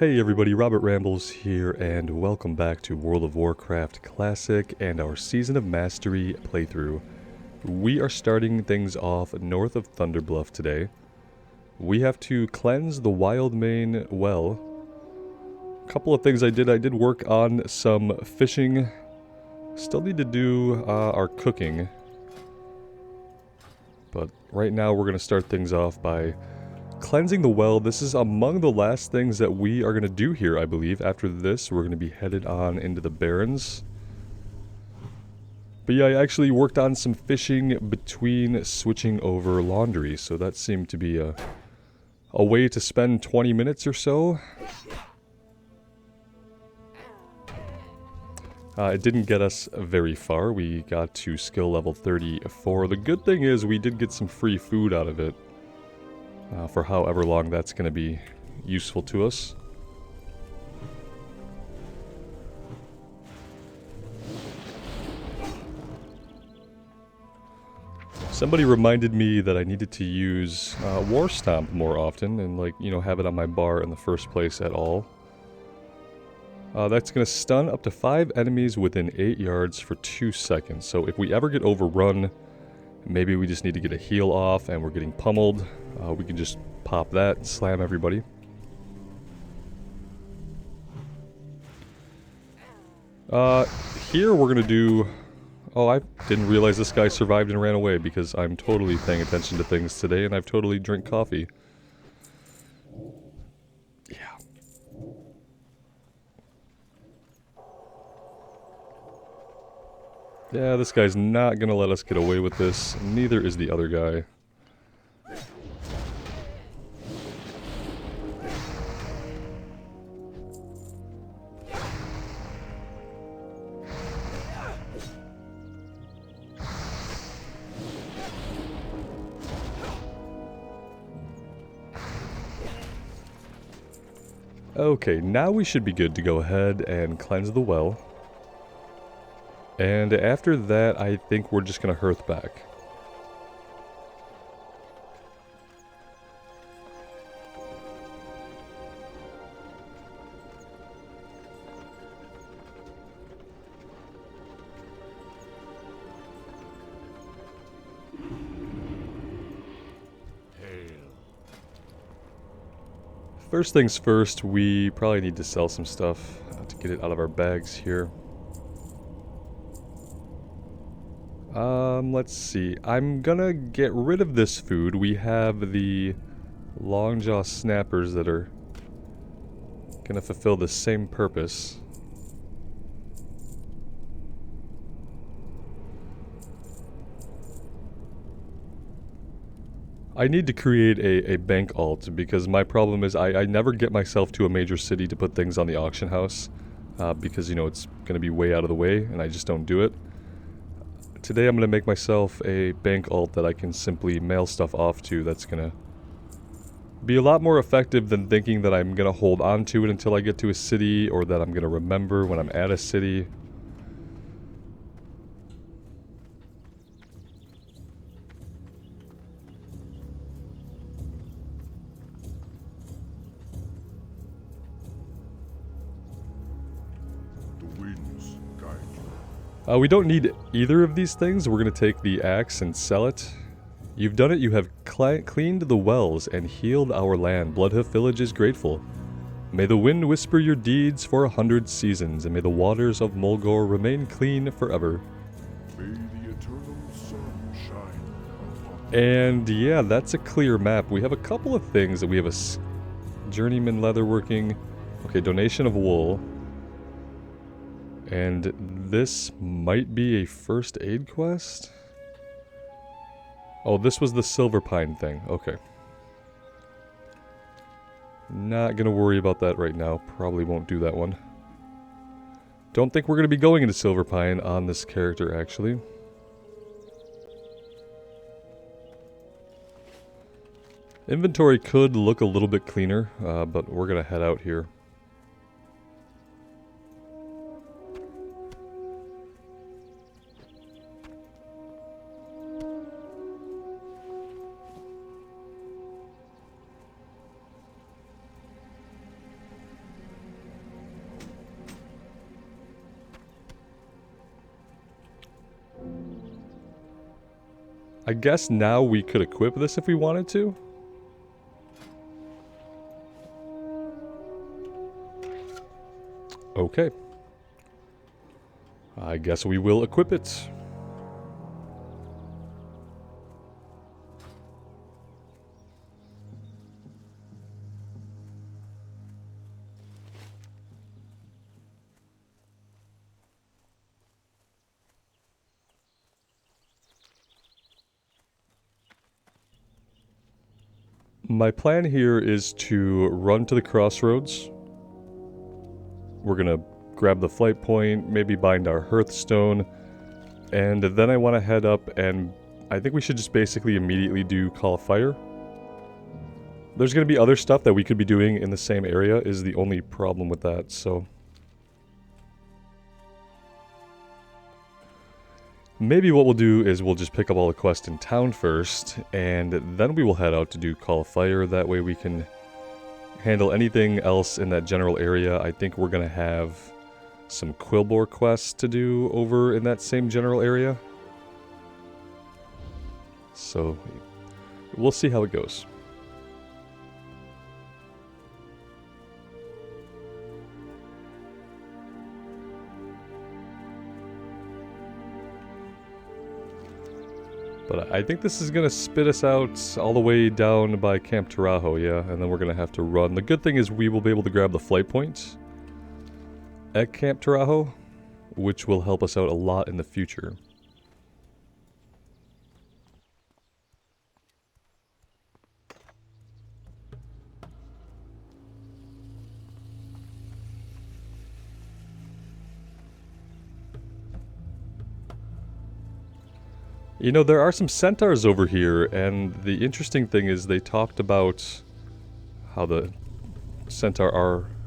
Hey everybody, Robert Rambles here, and welcome back to World of Warcraft Classic and our Season of Mastery playthrough. We are starting things off north of Thunderbluff today. We have to cleanse the Wildmane well. A couple of things I did work on some fishing. Still need to do our cooking. But right now we're going to start things off by cleansing the well. This is among the last things that we are going to do here, I believe. After this, we're going to be headed on into the Barrens. But yeah, I actually worked on some fishing between switching over laundry, so that seemed to be a way to spend 20 minutes or so. It didn't get us very far. We got to skill level 34. The good thing is we did get some free food out of it. For however long that's going to be useful to us. Somebody reminded me that I needed to use War Stomp more often and, like, you know, have it on my bar in the first place at all. That's going to stun up to 5 enemies within 8 yards for 2 seconds. So if we ever get overrun, maybe we just need to get a heal off and we're getting pummeled, we can just pop that and slam everybody. Here we're gonna do... Oh, I didn't realize this guy survived and ran away because I'm totally paying attention to things today and I've totally drank coffee. Yeah. Yeah, this guy's not gonna let us get away with this. Neither is the other guy. Okay, now we should be good to go ahead and cleanse the well. And after that, I think we're just gonna hearth back. First things first, we probably need to sell some stuff to get it out of our bags here. Let's see. I'm gonna get rid of this food. We have the longjaw snappers that are gonna fulfill the same purpose. I need to create a bank alt because my problem is I never get myself to a major city to put things on the auction house because, you know, it's going to be way out of the way and I just don't do it. Today I'm going to make myself a bank alt that I can simply mail stuff off to that's going to be a lot more effective than thinking that I'm going to hold on to it until I get to a city or that I'm going to remember when I'm at a city. We don't need either of these things. We're going to take the axe and sell it. You've done it. You have cleaned the wells and healed our land. Bloodhoof Village is grateful. May the wind whisper your deeds for 100 seasons, and may the waters of Mulgore remain clean forever. May the eternal sun shine upon. And yeah, that's a clear map. We have a couple of things that we have a journeyman leatherworking. Okay, donation of wool. And this might be a first aid quest? Oh, this was the silver pine thing. Okay. Not gonna worry about that right now. Probably won't do that one. Don't think we're gonna be going into silver pine on this character, actually. Inventory could look a little bit cleaner, but we're gonna head out here. I guess now we could equip this if we wanted to. Okay. I guess we will equip it. My plan here is to run to the Crossroads. We're gonna grab the flight point, maybe bind our Hearthstone, and then I want to head up and I think we should just basically immediately do Call of Fire. There's gonna be other stuff that we could be doing in the same area is the only problem with that, so... Maybe what we'll do is we'll just pick up all the quests in town first, and then we will head out to do Call of Fire. That way we can handle anything else in that general area. I think we're going to have some Quillbore quests to do over in that same general area. So, we'll see how it goes. But I think this is going to spit us out all the way down by Camp Tarajo, yeah, and then we're going to have to run. The good thing is we will be able to grab the flight point at Camp Tarajo, which will help us out a lot in the future. You know, there are some centaurs over here, and the interesting thing is they talked about how the centaur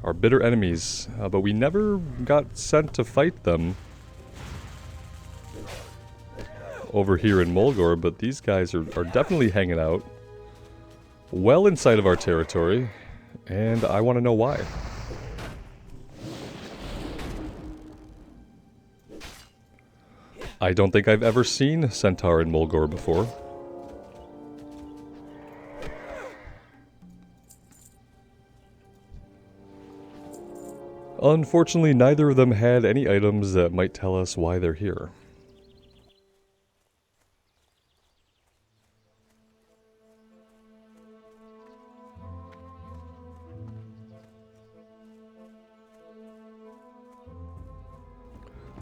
are bitter enemies, but we never got sent to fight them over here in Mulgore, but these guys are definitely hanging out well inside of our territory, and I want to know why. I don't think I've ever seen Centaur in Mulgore before. Unfortunately, neither of them had any items that might tell us why they're here.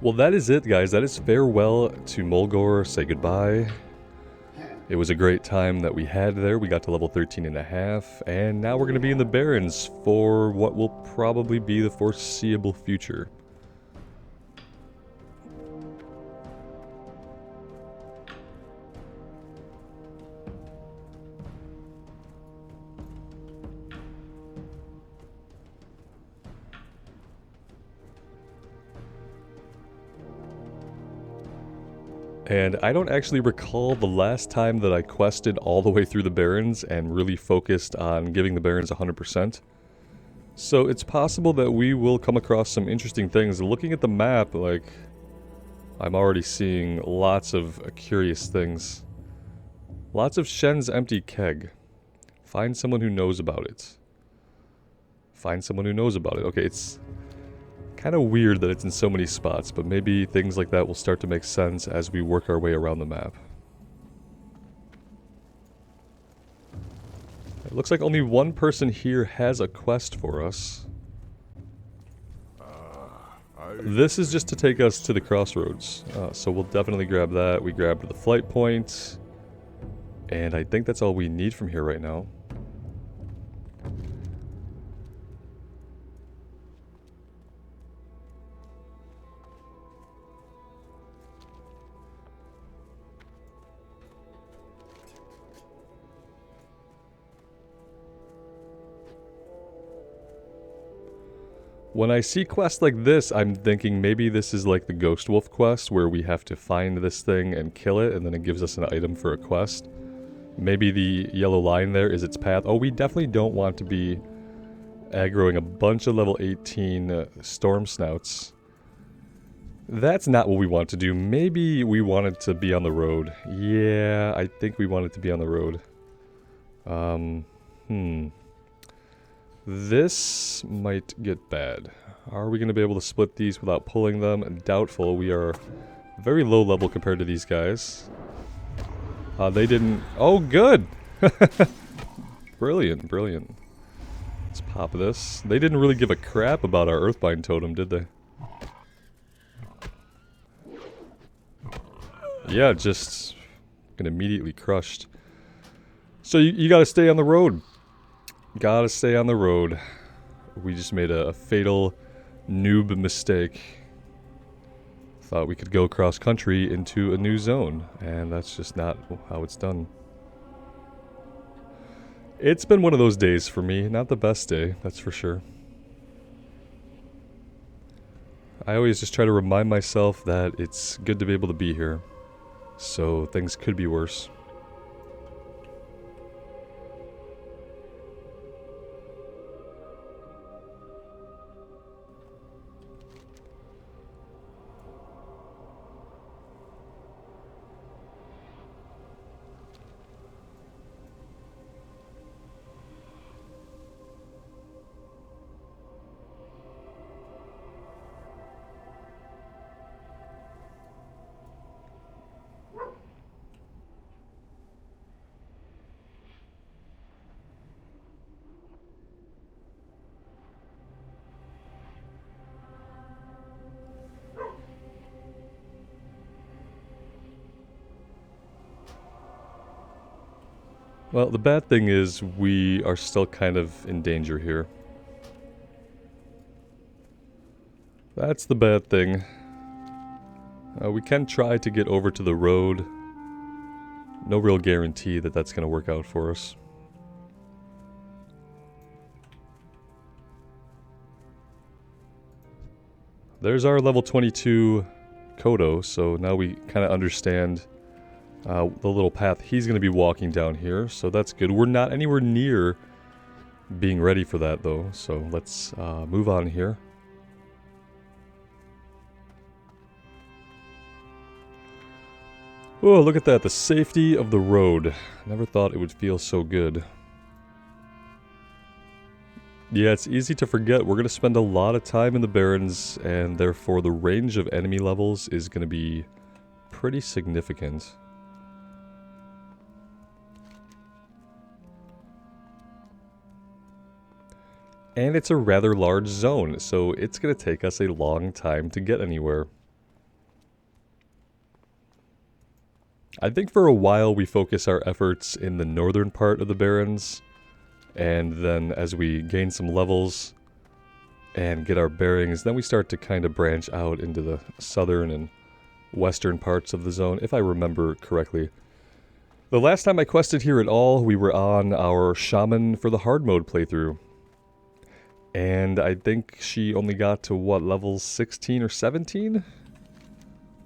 Well, that is it, guys. That is farewell to Mulgore. Say goodbye. It was a great time that we had there. We got to level 13.5, and now we're going to be in the Barrens for what will probably be the foreseeable future. And I don't actually recall the last time that I quested all the way through the Barrens and really focused on giving the Barrens 100%. So it's possible that we will come across some interesting things. Looking at the map, like, I'm already seeing lots of curious things. Lots of Shen's empty keg. Find someone who knows about it. Find someone who knows about it. Okay, it's kind of weird that it's in so many spots, but maybe things like that will start to make sense as we work our way around the map. It looks like only one person here has a quest for us. This is just to take us to the Crossroads, so we'll definitely grab that. We grabbed the flight point, and I think that's all we need from here right now. When I see quests like this, I'm thinking maybe this is like the Ghost Wolf quest, where we have to find this thing and kill it, and then it gives us an item for a quest. Maybe the yellow line there is its path. Oh, we definitely don't want to be aggroing a bunch of level 18 storm snouts. That's not what we want to do. Maybe we wanted to be on the road. Yeah, I think we wanted to be on the road. This might get bad. Are we going to be able to split these without pulling them? Doubtful. We are very low level compared to these guys. They didn't... Oh, good! Brilliant, brilliant. Let's pop this. They didn't really give a crap about our Earthbind totem, did they? Yeah, just... Get immediately crushed. So you gotta stay on the road. Gotta stay on the road. We just made a fatal noob mistake. Thought we could go cross country into a new zone, and that's just not how it's done. It's been one of those days for me. Not the best day, that's for sure. I always just try to remind myself that it's good to be able to be here. So things could be worse. Well, the bad thing is we are still kind of in danger here. That's the bad thing. We can try to get over to the road. No real guarantee that that's going to work out for us. There's our level 22 Kodo, so now we kind of understand the little path he's going to be walking down here, so that's good. We're not anywhere near being ready for that, though, so let's move on here. Oh, look at that, the safety of the road. Never thought it would feel so good. Yeah, it's easy to forget. We're going to spend a lot of time in the Barrens, and therefore the range of enemy levels is going to be pretty significant. And it's a rather large zone, so it's going to take us a long time to get anywhere. I think for a while we focus our efforts in the northern part of the Barrens, and then as we gain some levels and get our bearings, then we start to kind of branch out into the southern and western parts of the zone, if I remember correctly. The last time I quested here at all, we were on our Shaman for the hard mode playthrough. And I think she only got to, what, level 16 or 17?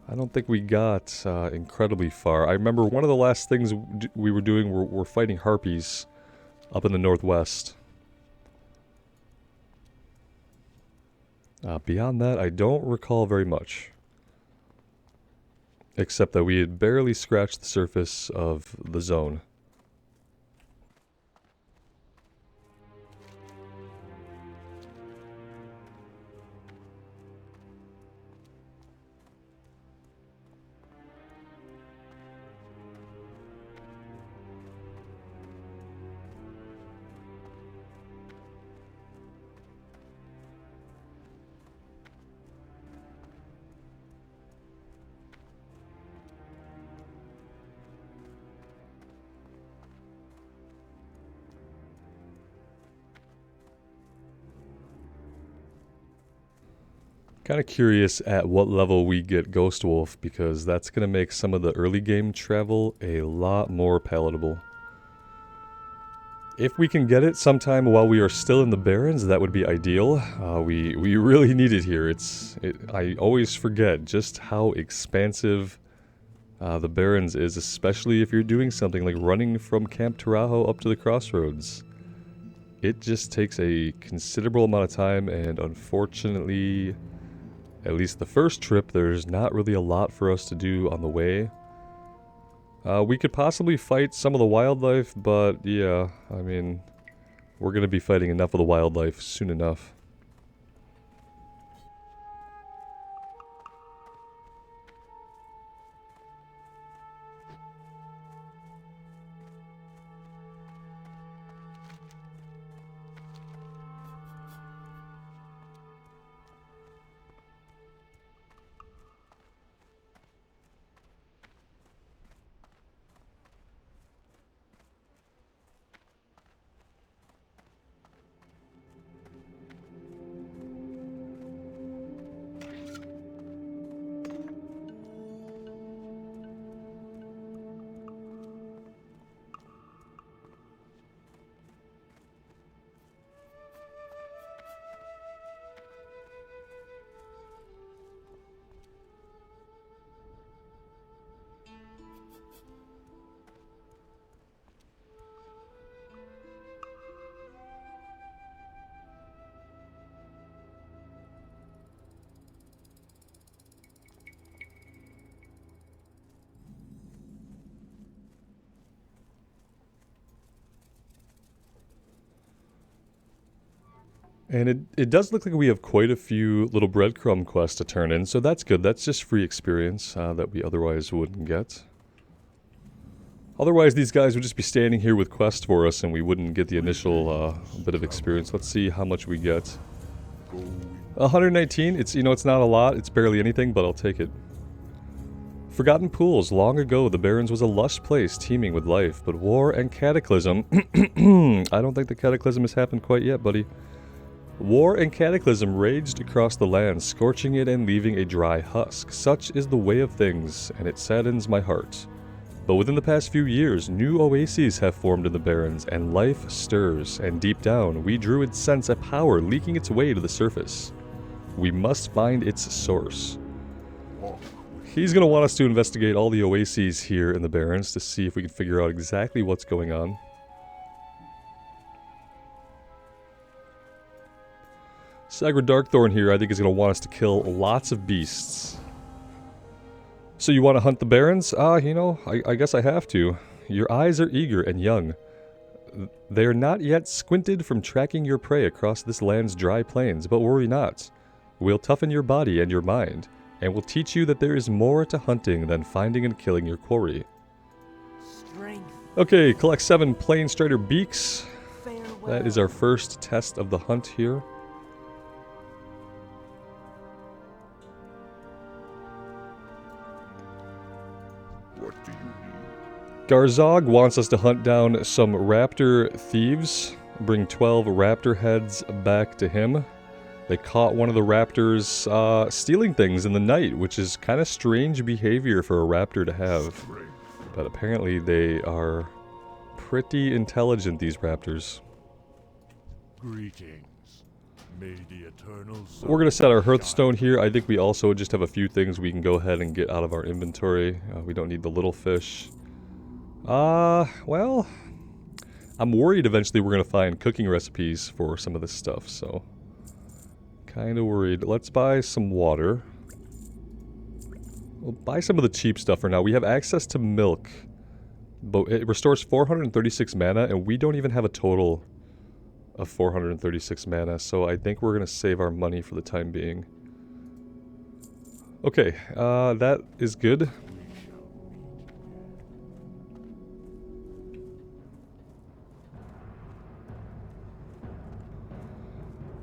I don't think we got incredibly far. I remember one of the last things we were doing were fighting harpies up in the northwest. Beyond that, I don't recall very much. Except that we had barely scratched the surface of the zone. Kind of curious at what level we get Ghost Wolf, because that's going to make some of the early game travel a lot more palatable. If we can get it sometime while we are still in the Barrens, that would be ideal. We really need it here. I always forget just how expansive the Barrens is, especially if you're doing something like running from Camp Tarajo up to the Crossroads. It just takes a considerable amount of time, and unfortunately, At least the first trip, there's not really a lot for us to do on the way. We could possibly fight some of the wildlife, but yeah, I mean, we're going to be fighting enough of the wildlife soon enough. And it does look like we have quite a few little breadcrumb quests to turn in, so that's good. That's just free experience that we otherwise wouldn't get. Otherwise, these guys would just be standing here with quests for us, and we wouldn't get the initial bit of experience. Let's see how much we get. 119. It's, you know, it's not a lot. It's barely anything, but I'll take it. Forgotten Pools. Long ago, the Barrens was a lush place teeming with life, but war and cataclysm. I don't think the cataclysm has happened quite yet, buddy. War and cataclysm raged across the land, scorching it and leaving a dry husk. Such is the way of things, and it saddens my heart. But within the past few years, new oases have formed in the Barrens, and life stirs, and deep down, we druids sense a power leaking its way to the surface. We must find its source. He's going to want us to investigate all the oases here in the Barrens to see if we can figure out exactly what's going on. Sagra Darkthorn here, I think, is going to want us to kill lots of beasts. So you want to hunt the Barrens? You know, I guess I have to. Your eyes are eager and young. They are not yet squinted from tracking your prey across this land's dry plains, but worry not. We'll toughen your body and your mind, and we'll teach you that there is more to hunting than finding and killing your quarry. Strength. Okay, collect 7 Plain Strider beaks. Farewell. That is our first test of the hunt here. What do you need? Garzog wants us to hunt down some raptor thieves, bring 12 raptor heads back to him. They caught one of the raptors stealing things in the night, which is kind of strange behavior for a raptor to have. Strength. But apparently they are pretty intelligent, these raptors. Greetings. May the eternal sun We're going to set our shine. Hearthstone here. I think we also just have a few things we can go ahead and get out of our inventory. We don't need the little fish. Well, I'm worried eventually we're going to find cooking recipes for some of this stuff, so kind of worried. Let's buy some water. We'll buy some of the cheap stuff for now. We have access to milk, but it restores 436 mana, and we don't even have a total of 436 mana, so I think we're going to save our money for the time being. Okay, that is good.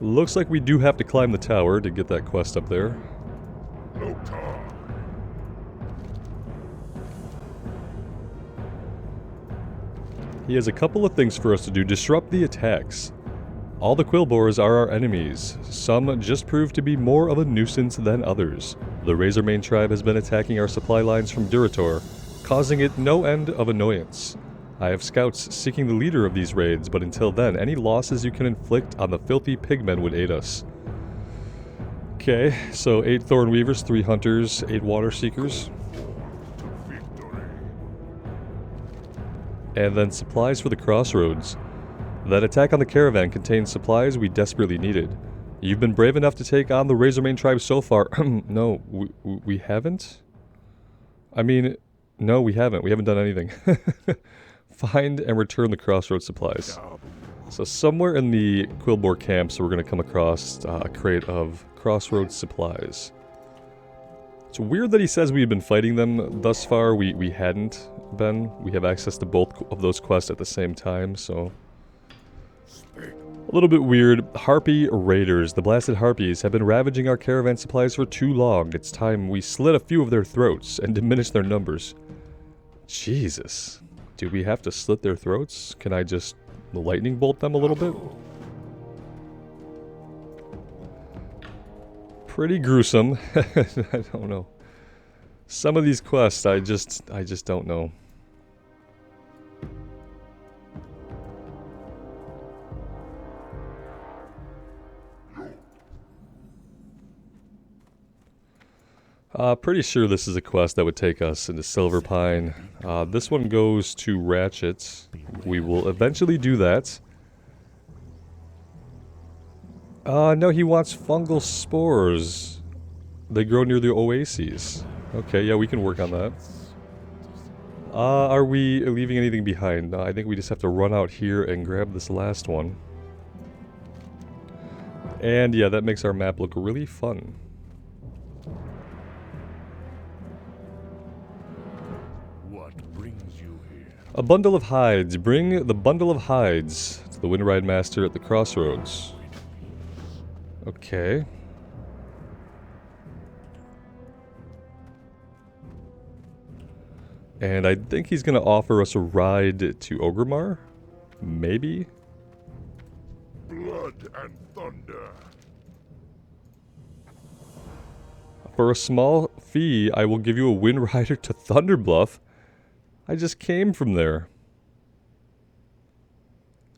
Looks like we do have to climb the tower to get that quest up there. Lotar. He has a couple of things for us to do. Disrupt the attacks. All the Quillbores are our enemies. Some just prove to be more of a nuisance than others. The Razormane tribe has been attacking our supply lines from Durator, causing it no end of annoyance. I have scouts seeking the leader of these raids, but until then, any losses you can inflict on the filthy pigmen would aid us. Okay, so 8 Thorn Weavers, 3 Hunters, 8 Water Seekers. To victory. And then supplies for the Crossroads. That attack on the caravan contained supplies we desperately needed. You've been brave enough to take on the Razormane tribe so far. No, we haven't? I mean, no, we haven't. We haven't done anything. Find and return the Crossroads supplies. So somewhere in the Quilboar camps, we're going to come across a crate of Crossroads supplies. It's weird that he says we've been fighting them thus far. We hadn't been. We have access to both of those quests at the same time, so... A little bit weird. Harpy raiders. The blasted harpies have been ravaging our caravan supplies for too long. It's time we slit a few of their throats and diminish their numbers. Jesus. Do we have to slit their throats? Can I just lightning bolt them a little bit? Pretty gruesome. I don't know. Some of these quests, I just don't know. Pretty sure this is a quest that would take us into Silverpine. This one goes to Ratchet. We will eventually do that. No, he wants fungal spores. They grow near the oases. Okay, yeah, we can work on that. Are we leaving anything behind? I think we just have to run out here and grab this last one. And yeah, that makes our map look really fun. A bundle of hides. Bring the bundle of hides to the Windride Master at the Crossroads. Okay. And I think he's going to offer us a ride to Ogremar? Maybe? Blood and thunder. For a small fee, I will give you a Wind Rider to Thunderbluff. I just came from there.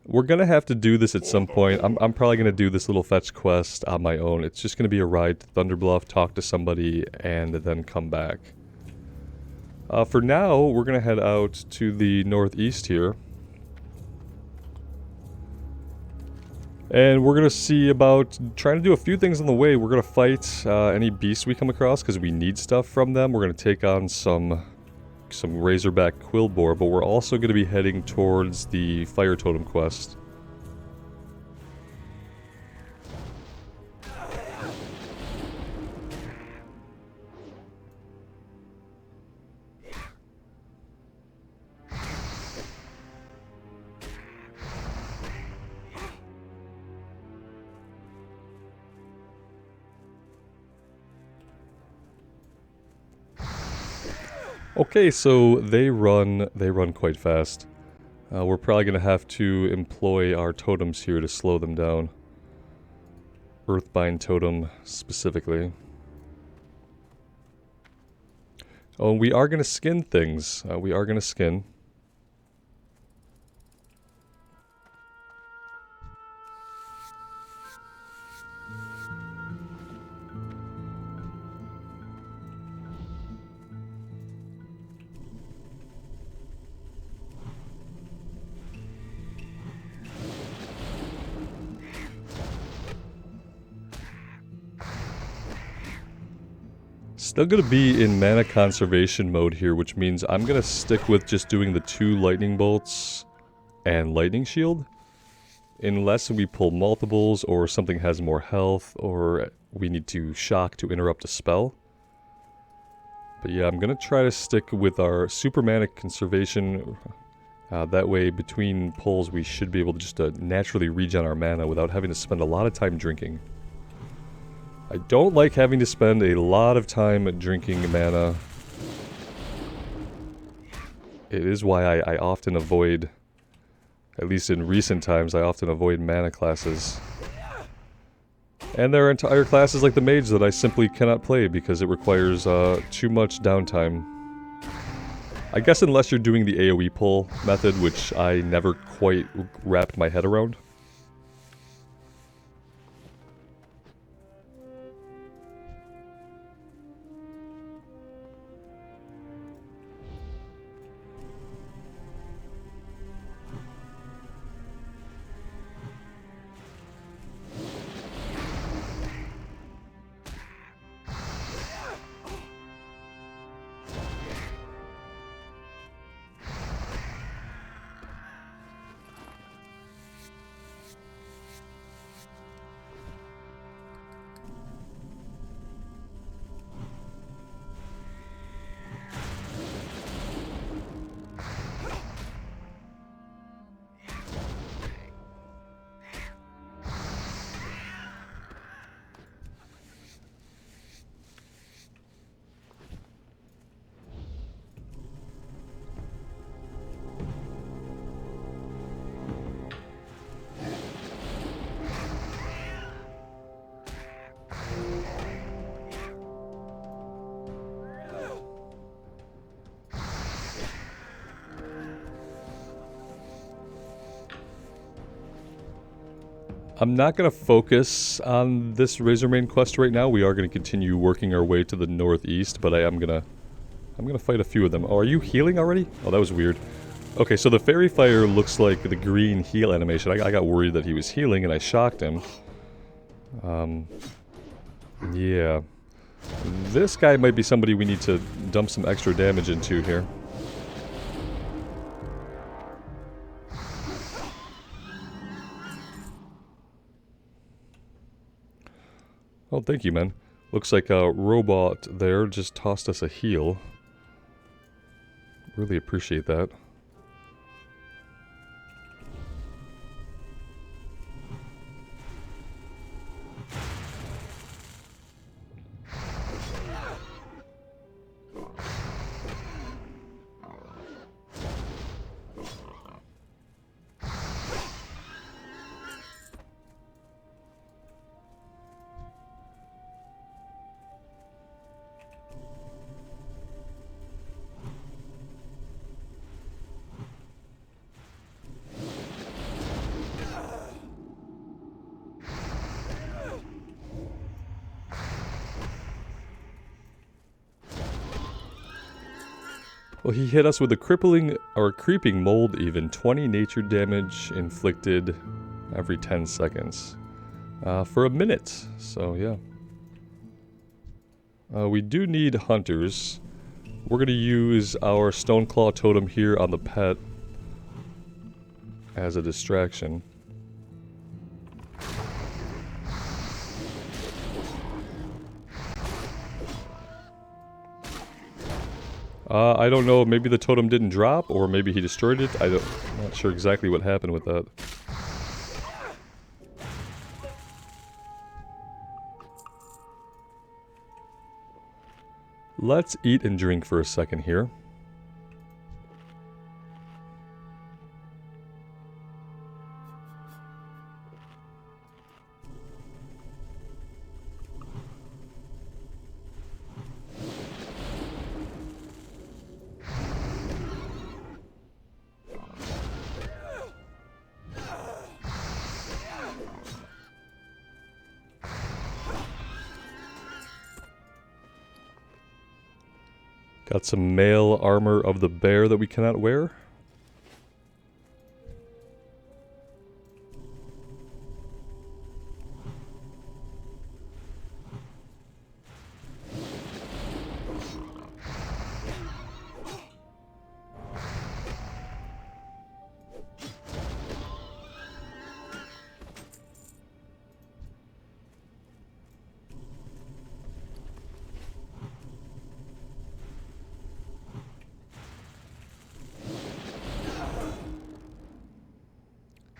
We're gonna have to do this at some point. I'm probably gonna do this little fetch quest on my own. It's just gonna be a ride to Thunderbluff, talk to somebody, and then come back. For now, we're gonna head out to the northeast here. And we're gonna see about trying to do a few things on the way. We're gonna fight any beasts we come across, because we need stuff from them. We're gonna take on some Razorback Quilboar, but we're also going to be heading towards the Fire Totem quest. Okay, so they run quite fast. We're probably going to have to employ our totems here to slow them down. Earthbind totem, specifically. Oh, and we are going to skin things. We are going to skin. Still going to be in mana conservation mode here, which means I'm going to stick with just doing the 2 lightning bolts and lightning shield. Unless we pull multiples, or something has more health, or we need to shock to interrupt a spell. But yeah, I'm going to try to stick with our super mana conservation. That way, between pulls, we should be able to just naturally regen our mana without having to spend a lot of time drinking. I don't like having to spend a lot of time drinking mana. It is why I often avoid, at least in recent times, I often avoid mana classes. And there are entire classes like the mage that I simply cannot play because it requires too much downtime. I guess unless you're doing the AoE pull method, which I never quite wrapped my head around. I'm not going to focus on this Razormane quest right now. We are going to continue working our way to the northeast, but I'm gonna fight a few of them. Oh, are you healing already? Oh, that was weird. Okay, so the Fairy Fire looks like the green heal animation. I got worried that he was healing and I shocked him. Yeah. This guy might be somebody we need to dump some extra damage into here. Oh, thank you, man. Looks like a robot there just tossed us a heal. Really appreciate that. Well, he hit us with a crippling, or creeping mold even. 20 nature damage inflicted every 10 seconds. For a minute, so yeah. We do need hunters. We're going to use our Stoneclaw totem here on the pet as a distraction. I don't know, maybe the totem didn't drop, or maybe he destroyed it. I'm not sure exactly what happened with that. Let's eat and drink for a second here. Got some mail armor of the bear that we cannot wear.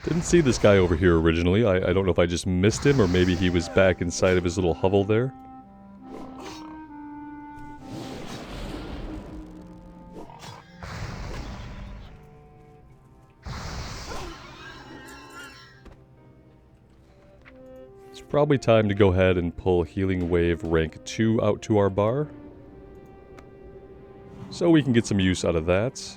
Didn't see this guy over here originally. I don't know if I just missed him or maybe he was back inside of his little hovel there. It's probably time to go ahead and pull Healing Wave rank 2 out to our bar. So we can get some use out of that.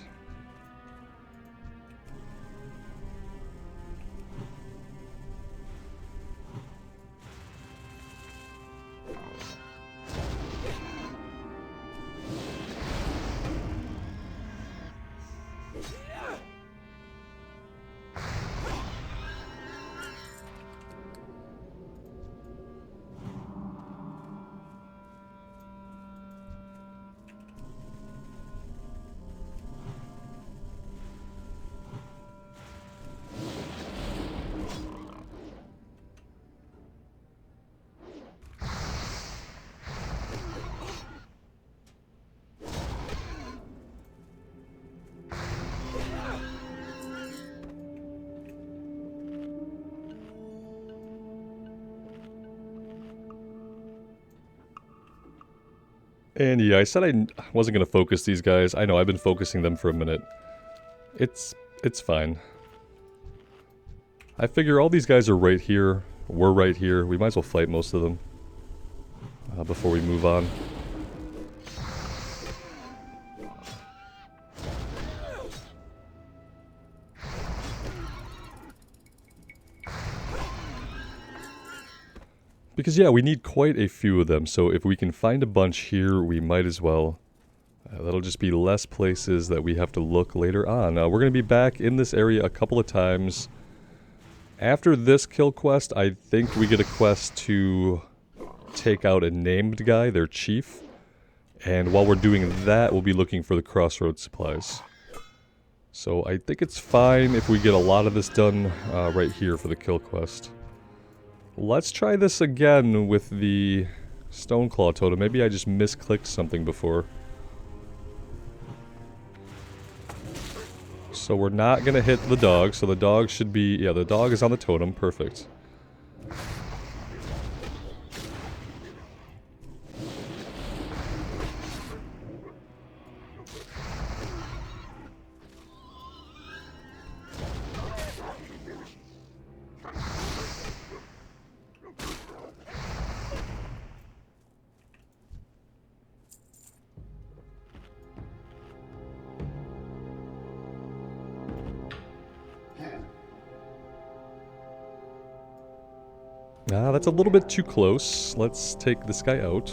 And yeah, I said I wasn't going to focus these guys. I know, I've been focusing them for a minute. It's fine. I figure all these guys are right here. We're right here. We might as well fight most of them before we move on. Because, yeah, we need quite a few of them, so if we can find a bunch here, we might as well. That'll just be less places that we have to look later on. We're going to be back in this area a couple of times. After this kill quest, I think we get a quest to take out a named guy, their chief. And while we're doing that, we'll be looking for the Crossroads supplies. So I think it's fine if we get a lot of this done right here for the kill quest. Let's try this again with the Stoneclaw totem. Maybe I just misclicked something before. So we're not going to hit the dog, so the dog should be... yeah, the dog is on the totem. Perfect. That's a little bit too close. Let's take this guy out.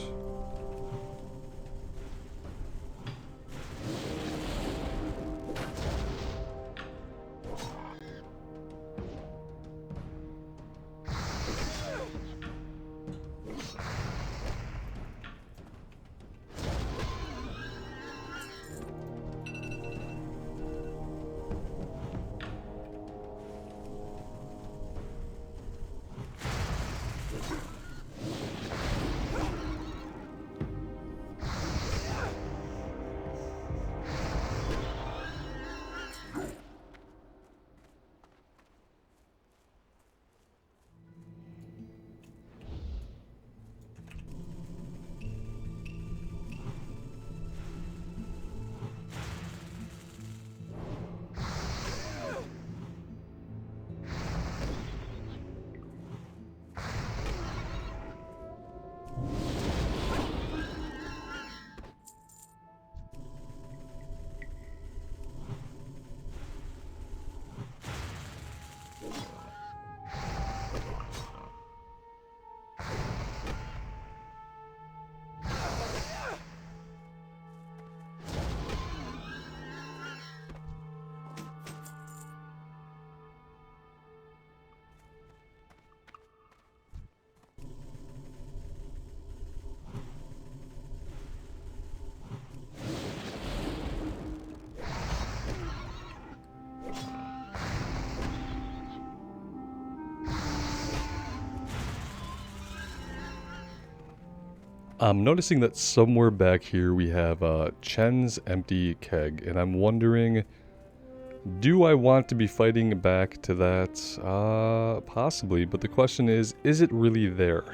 I'm noticing that somewhere back here we have Chen's empty keg, and I'm wondering, do I want to be fighting back to that? Possibly, but the question is it really there?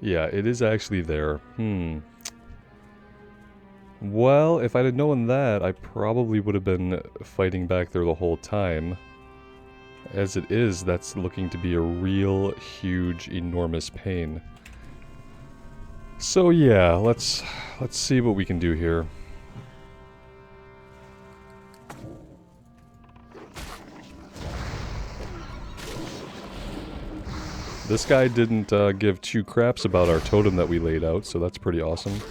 Yeah, it is actually there. Well, if I'd have known that, I probably would have been fighting back there the whole time. As it is, that's looking to be a real, huge, enormous pain. So yeah, let's see what we can do here. This guy didn't give two craps about our totem that we laid out, so that's pretty awesome.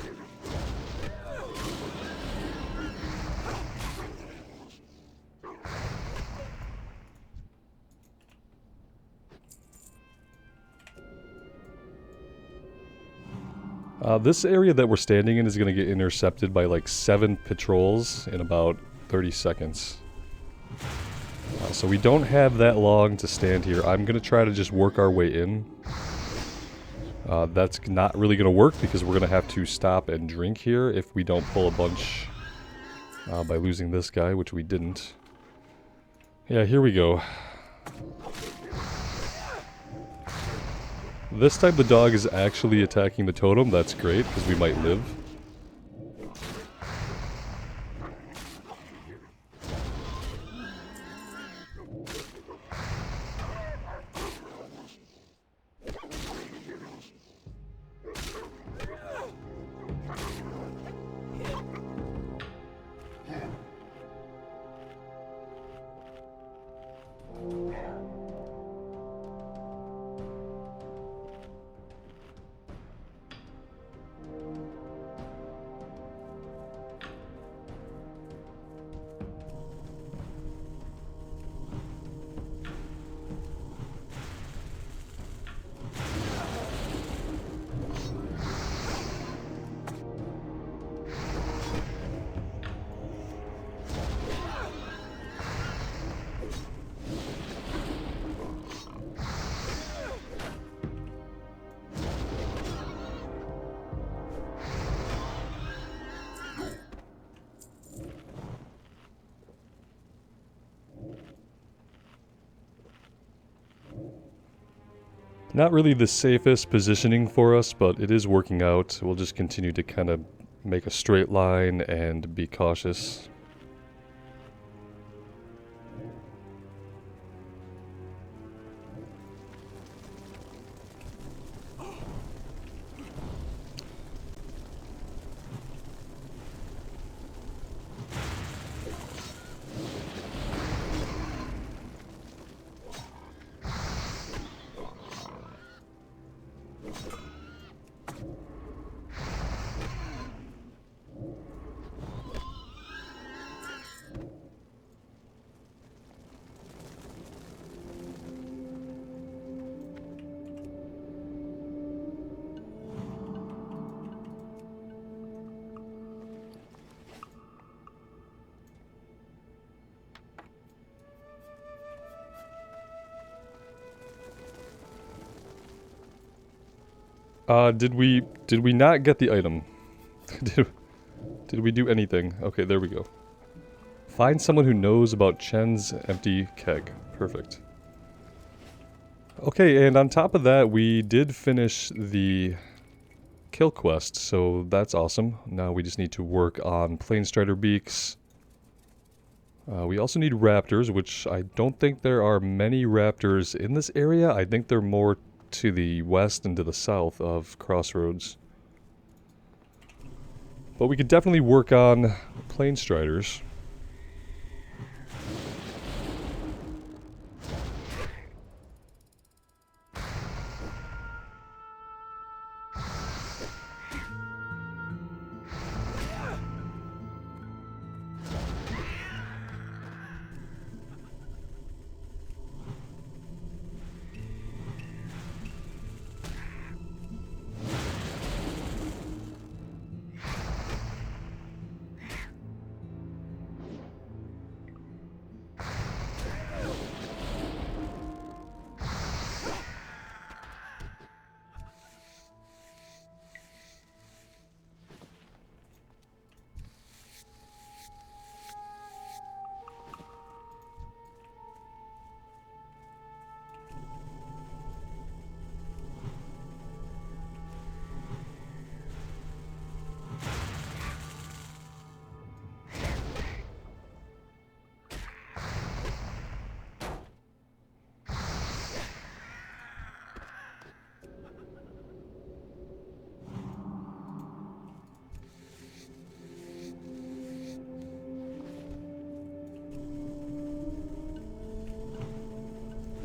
This area that we're standing in is going to get intercepted by like 7 patrols in about 30 seconds. So we don't have that long to stand here. I'm going to try to just work our way in. That's not really going to work because we're going to have to stop and drink here if we don't pull a bunch by losing this guy, which we didn't. Yeah, here we go. This time the dog is actually attacking the totem. That's great, because we might live. Not really the safest positioning for us, but it is working out. We'll just continue to kind of make a straight line and be cautious. Did we not get the item? did we do anything? Okay, there we go. Find someone who knows about Chen's empty keg. Perfect. Okay, and on top of that, we did finish the kill quest, so that's awesome. Now we just need to work on Planestrider beaks. We also need raptors, which I don't think there are many raptors in this area. I think they're more to the west and to the south of Crossroads. But we could definitely work on Planestriders.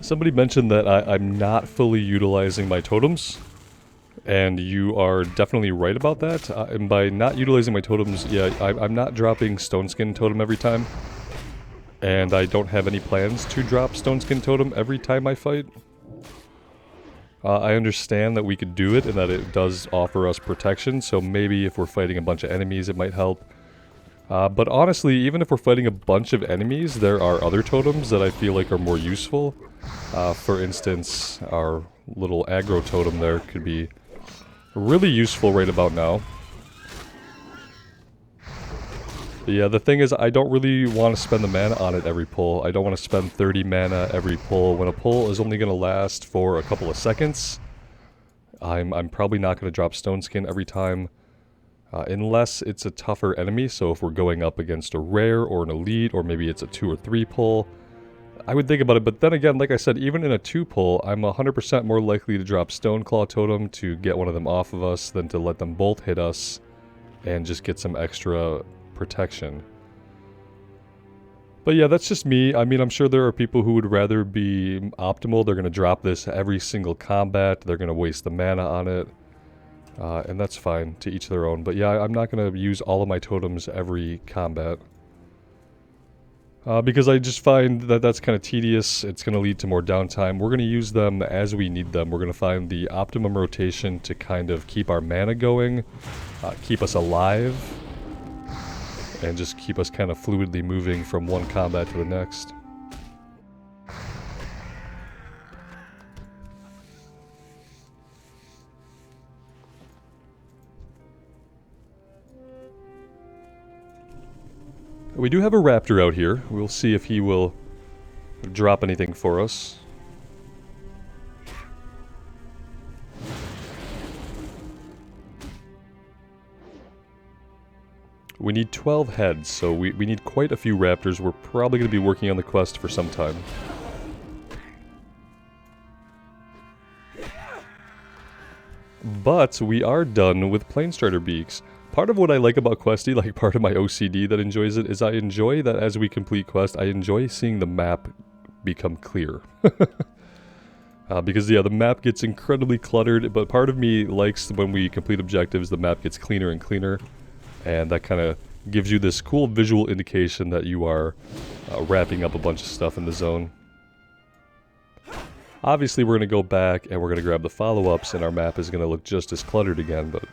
Somebody mentioned that I'm not fully utilizing my totems, and you are definitely right about that. And by not utilizing my totems, yeah, I'm not dropping Stoneskin Totem every time, and I don't have any plans to drop Stoneskin Totem every time I fight. I understand that we could do it and that it does offer us protection, so maybe if we're fighting a bunch of enemies it might help. But honestly, even if we're fighting a bunch of enemies, there are other totems that I feel like are more useful. For instance, our little aggro totem there could be really useful right about now. But yeah, the thing is, I don't really want to spend the mana on it every pull. I don't want to spend 30 mana every pull. When a pull is only going to last for a couple of seconds, I'm probably not going to drop Stoneskin every time. Unless it's a tougher enemy, so if we're going up against a rare or an elite, or maybe it's a 2 or 3 pull, I would think about it. But then again, like I said, even in a 2 pull, I'm 100% more likely to drop Stoneclaw Totem to get one of them off of us than to let them both hit us and just get some extra protection. But yeah, that's just me. I mean, I'm sure there are people who would rather be optimal. They're going to drop this every single combat. They're going to waste the mana on it. And that's fine, to each their own. But yeah, I'm not going to use all of my totems every combat. Because I just find that that's kind of tedious. It's going to lead to more downtime. We're going to use them as we need them. We're going to find the optimum rotation to kind of keep our mana going, keep us alive, and just keep us kind of fluidly moving from one combat to the next. We do have a raptor out here. We'll see if he will drop anything for us. We need 12 heads, so we need quite a few raptors. We're probably going to be working on the quest for some time. But we are done with Planestrider beaks. Part of what I like about Questie, like part of my OCD that enjoys it, is I enjoy that as we complete quest, I enjoy seeing the map become clear. Because, yeah, the map gets incredibly cluttered, but part of me likes when we complete objectives, the map gets cleaner and cleaner. And that kind of gives you this cool visual indication that you are wrapping up a bunch of stuff in the zone. Obviously, we're going to go back and we're going to grab the follow-ups, and our map is going to look just as cluttered again, but...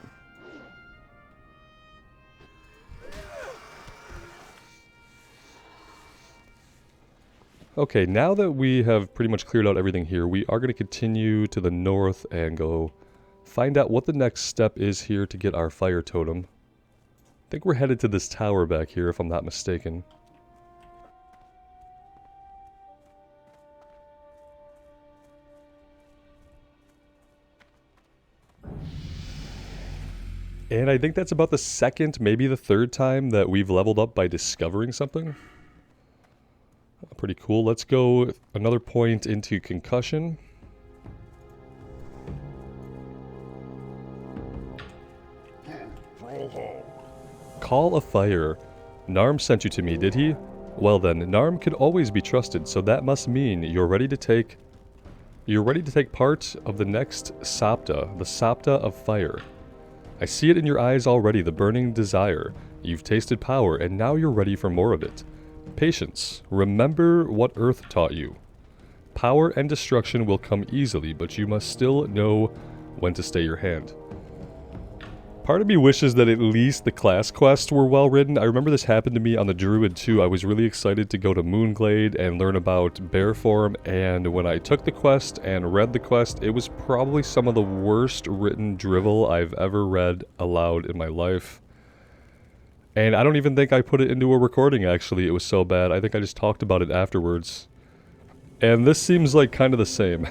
Okay, now that we have pretty much cleared out everything here, we are going to continue to the north and go find out what the next step is here to get our fire totem. I think we're headed to this tower back here, if I'm not mistaken. And I think that's about the second, maybe the third time that we've leveled up by discovering something. Pretty cool. Let's go another point into concussion. Call a fire. Narm sent you to me, did he? Well then, Narm can always be trusted, so that must mean you're ready to take part of the next Sapta, the Sapta of Fire. I see it in your eyes already, the burning desire. You've tasted power, and now you're ready for more of it. Patience. Remember what Earth taught you. Power and destruction will come easily, but you must still know when to stay your hand. Part of me wishes that at least the class quests were well written. I remember this happened to me on the Druid too. I was really excited to go to Moonglade and learn about bear form, and when I took the quest and read the quest, it was probably some of the worst written drivel I've ever read aloud in my life. And I don't even think I put it into a recording, actually. It was so bad. I think I just talked about it afterwards. And this seems like kind of the same.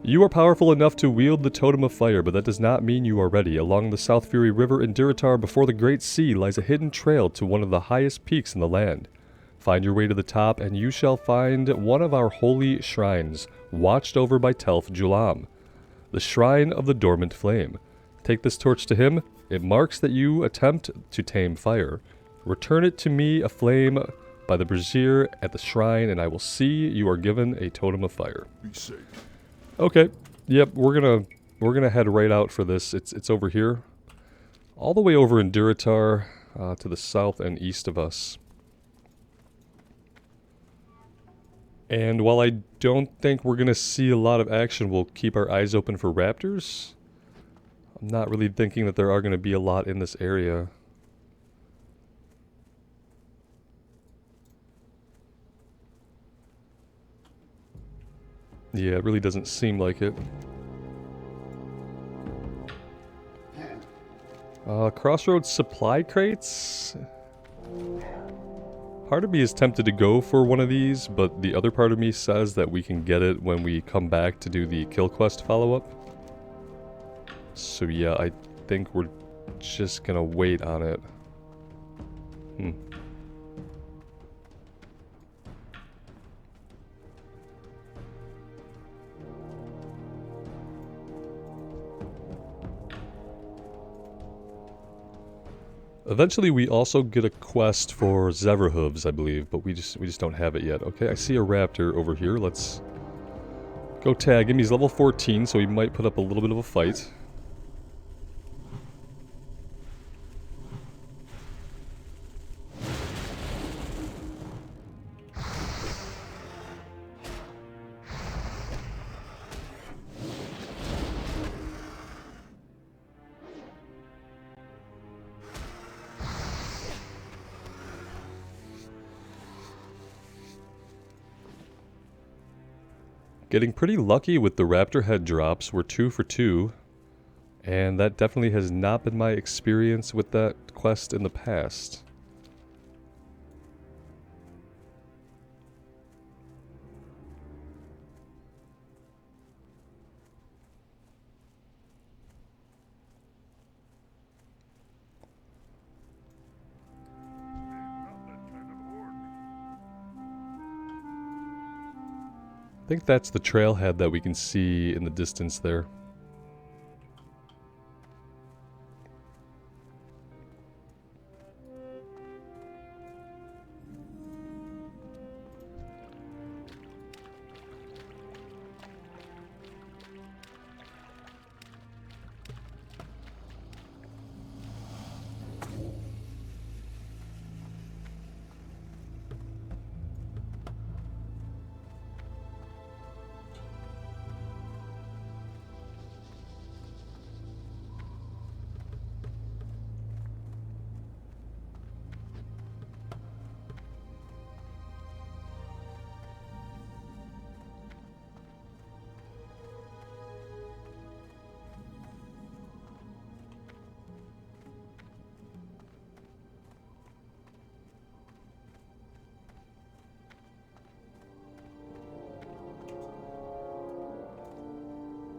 You are powerful enough to wield the Totem of Fire, but that does not mean you are ready. Along the South Fury River in Durotar, before the Great Sea, lies a hidden trail to one of the highest peaks in the land. Find your way to the top, and you shall find one of our holy shrines, watched over by Telf Julam, the Shrine of the Dormant Flame. Take this torch to him. It marks that you attempt to tame fire. Return it to me aflame by the brazier at the shrine, and I will see you are given a Totem of Fire. Be safe. Okay. Yep, we're gonna head right out for this. It's over here. All the way over in Durotar, to the south and east of us. And while I don't think we're gonna see a lot of action, we'll keep our eyes open for raptors. I'm not really thinking that there are gonna be a lot in this area. Yeah, it really doesn't seem like it. Crossroads supply crates? Part of me is tempted to go for one of these, but the other part of me says that we can get it when we come back to do the kill quest follow-up. So yeah, I think we're just gonna wait on it. Eventually we also get a quest for Zeverhooves, I believe, but we just don't have it yet. Okay, I see a raptor over here. Let's go tag him. He's level 14, so he might put up a little bit of a fight. Getting pretty lucky with the raptor head drops. We're 2 for 2. And that definitely has not been my experience with that quest in the past. think that's the trailhead that we can see in the distance there.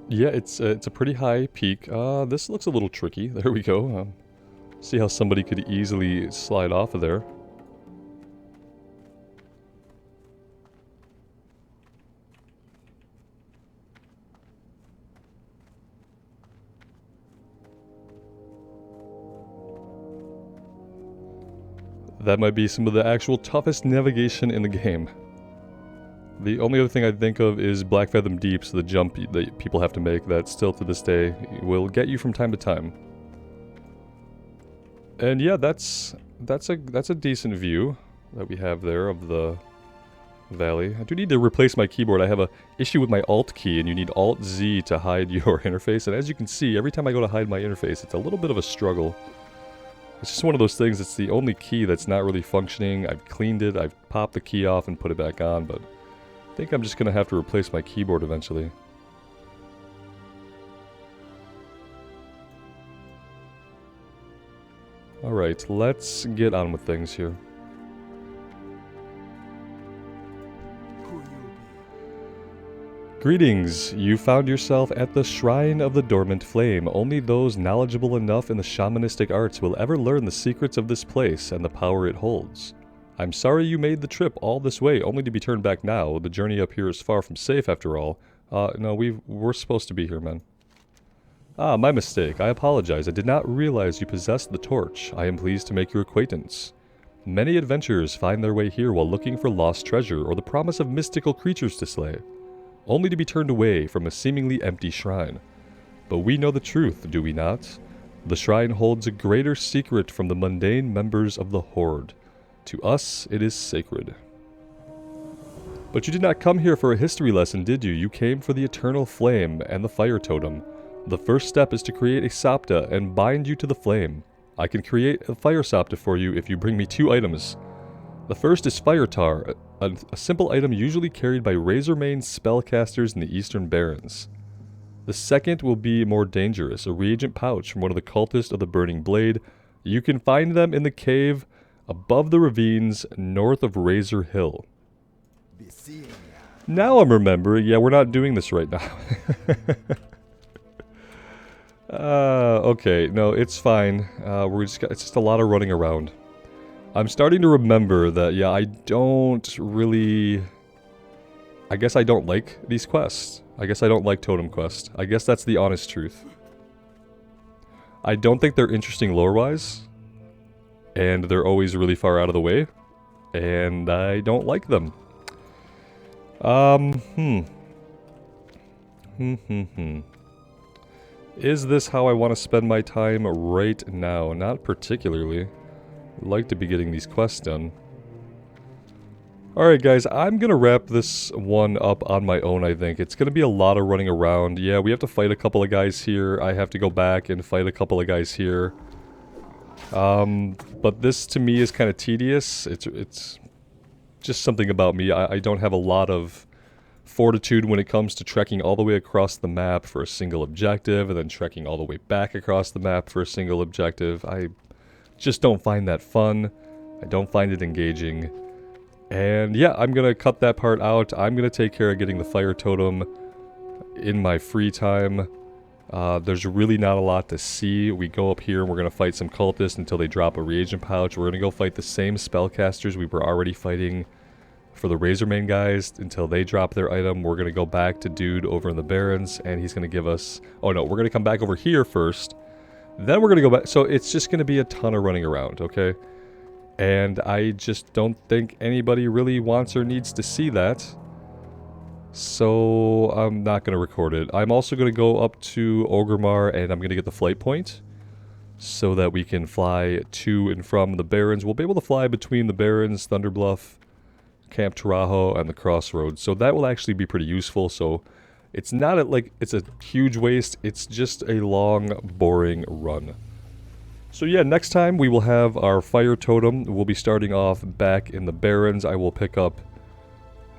Yeah, it's a pretty high peak. This looks a little tricky. There we go. See how somebody could easily slide off of there. That might be some of the actual toughest navigation in the game. The only other thing I think of is Black Fathom Deep, so the jump that people have to make that still to this day will get you from time to time. And yeah, that's a decent view that we have there of the valley. I do need to replace my keyboard. I have a issue with my Alt key, and you need Alt Z to hide your interface. And as you can see, every time I go to hide my interface, it's a little bit of a struggle. It's just one of those things. It's the only key that's not really functioning. I've cleaned it. I've popped the key off and put it back on, but I think I'm just going to have to replace my keyboard eventually. Alright, let's get on with things here. Greetings! You found yourself at the Shrine of the Dormant Flame. Only those knowledgeable enough in the shamanistic arts will ever learn the secrets of this place and the power it holds. I'm sorry you made the trip all this way, only to be turned back now. The journey up here is far from safe, after all. No, we're supposed to be here, man. Ah, my mistake. I apologize. I did not realize you possessed the torch. I am pleased to make your acquaintance. Many adventurers find their way here while looking for lost treasure or the promise of mystical creatures to slay, only to be turned away from a seemingly empty shrine. But we know the truth, do we not? The shrine holds a greater secret from the mundane members of the Horde. To us, it is sacred. But you did not come here for a history lesson, did you? You came for the eternal flame and the fire totem. The first step is to create a sapta and bind you to the flame. I can create a fire sapta for you if you bring me 2 items. The first is fire tar, a simple item usually carried by Razormane spellcasters in the Eastern Barrens. The second will be more dangerous, a reagent pouch from one of the cultists of the Burning Blade. You can find them in the cave above the ravines north of Razor Hill. Now I'm remembering. Yeah, we're not doing this right now. Okay, no, it's fine. It's just a lot of running around. I'm starting to remember that, yeah, I don't really... I guess I don't like these quests. I guess I don't like Totem Quest. I guess that's the honest truth. I don't think they're interesting lore-wise. And they're always really far out of the way. And I don't like them. Is this how I want to spend my time right now? Not particularly. I'd like to be getting these quests done. Alright guys, I'm gonna wrap this one up on my own, I think. It's gonna be a lot of running around. Yeah, we have to fight a couple of guys here. I have to go back and fight a couple of guys here. But this to me is kind of tedious. It's just something about me. I don't have a lot of fortitude when it comes to trekking all the way across the map for a single objective, and then trekking all the way back across the map for a single objective. I just don't find that fun. I don't find it engaging. And yeah, I'm gonna cut that part out. I'm gonna take care of getting the fire totem in my free time. There's really not a lot to see. We go up here and we're gonna fight some cultists until they drop a reagent pouch. We're gonna go fight the same spellcasters we were already fighting for the Razormane guys until they drop their item. We're going to go back to dude over in the Barrens, and he's going to give us... Oh no, we're going to come back over here first. Then we're going to go back... So it's just going to be a ton of running around, okay? And I just don't think anybody really wants or needs to see that. So I'm not going to record it. I'm also going to go up to Orgrimmar, and I'm going to get the flight point so that we can fly to and from the Barrens. We'll be able to fly between the Barrens, Thunderbluff, Camp Tarajo, and the Crossroads. So that will actually be pretty useful. So it's not like it's a huge waste. It's just a long, boring run. So yeah, next time we will have our fire totem. We'll be starting off back in the Barrens. I will pick up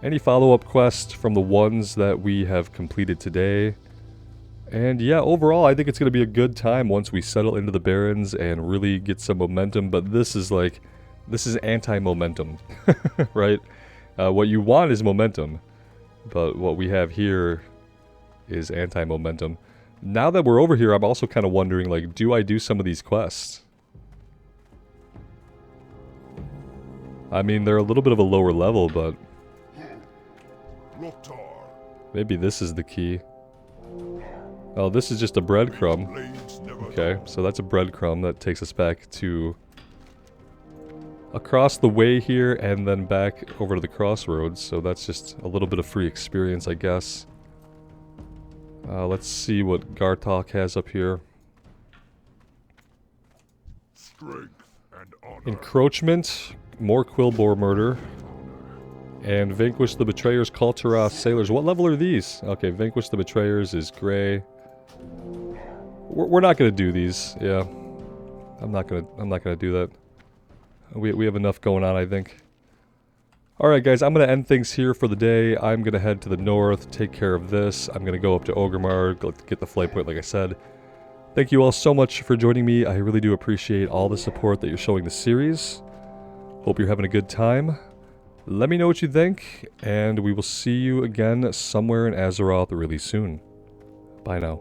any follow-up quests from the ones that we have completed today. And yeah, overall, I think it's going to be a good time once we settle into the Barrens and really get some momentum. But this is like, this is anti-momentum, right? What you want is momentum, but what we have here is anti-momentum. Now that we're over here, I'm also kind of wondering, like, do I do some of these quests? I mean, they're a little bit of a lower level, but maybe this is the key. Oh, this is just a breadcrumb. Okay, so that's a breadcrumb that takes us back to across the way here and then back over to the Crossroads. So that's just a little bit of free experience, I guess. Let's see what Gartok has up here. Strength and honor. Encroachment, more Quillbore murder, and Vanquish the Betrayers, Kaltara Sailors. What level are these? Okay, Vanquish the Betrayers is gray. We're not gonna do these. Yeah, I'm not gonna do that. We have enough going on, I think. Alright guys, I'm going to end things here for the day. I'm going to head to the north, take care of this. I'm going to go up to Orgrimmar, get the flight point like I said. Thank you all so much for joining me. I really do appreciate all the support that you're showing the series. Hope you're having a good time. Let me know what you think, and we will see you again somewhere in Azeroth really soon. Bye now.